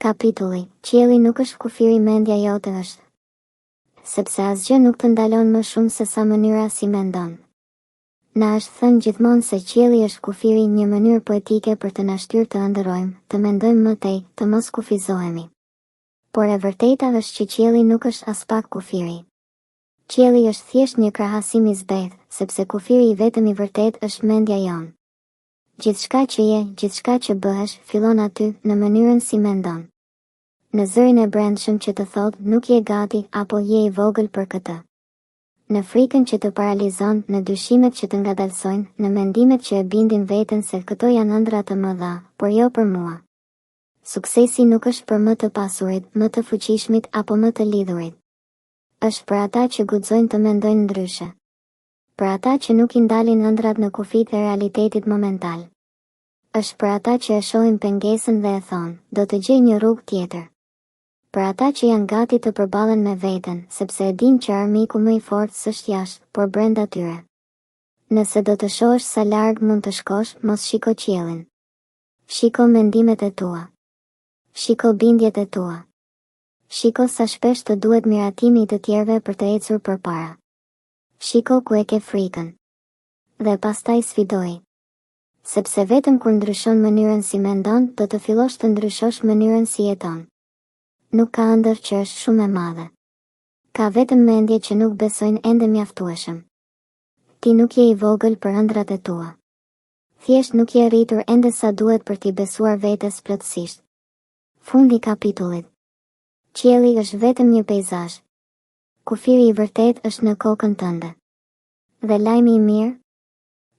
Kapitulli, qielli nuk është kufiri, mendja jote është. Sepse asgjë nuk të ndalon më shumë se sa mënyra si mendon. Na është thënë gjithmonë se qielli është kufiri, një mënyrë poetike për të na shtyrë të ëndërrojmë, të mendojmë më tej, të mos kufizohemi. Por e vërteta është që qielli nuk është as pak kufiri. Qielli është thjesht një krahasim i zbeth, sepse kufiri i vetëm i vërtet është mendja jonë. Gjithçka që je, gjithçka që bëhesh, fillon aty, në mënyrën si mendon. Në zërin e brendshëm që të thotë nuk je gati apo je i vogël për këtë. Në frikën që të paralizon, në dyshimet që të ngadalsojnë, në mendimet që e bindin veten se këto janë ëndra të mëdha, por jo për mua. Suksesi nuk është për më të pasurit, më të fuqishmit apo më të lidhurit. Është për ata që guxojnë të mendojnë ndryshe. Për ata që nuk i ndalin ëndrat në kufit e realitetit momental. Është për ata që e shohin pengesën dhe e thonë, do të gjej një rrugë tjetër. Për ata që janë gati të përballen me veten, sepse e din që armiku më i fortë s'është jashtë, por brenda tyre. Nëse do të shohësh sa larg mund të shkosh, mos shiko qiellin. Shiko mendimet e tua. Shiko bindjet e tua. Shiko sa shpesh të duhet miratimi i të tjerëve për të ecur përpara. Shiko ku e ke frikën. Dhe pastaj sfidoj. Sepse vetëm kur ndryshon mënyrën si mendon, do të fillosh të ndryshosh mënyrën si jeton. Nuk ka ëndër që është shumë e madhe. Ka vetëm mendje që nuk besojnë ende mjaftueshëm. Ti nuk je i vogël për ëndrat e tua. Thjesht nuk je rritur ende sa duhet për t'i besuar vetes plotësisht. Fundi i kapitullit. Qielli është vetëm një peizazh. Kufiri i vërtet është në kokën tënde. Dhe lajmi i mirë?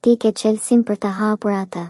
Ti ke çelësin për të hapur atë.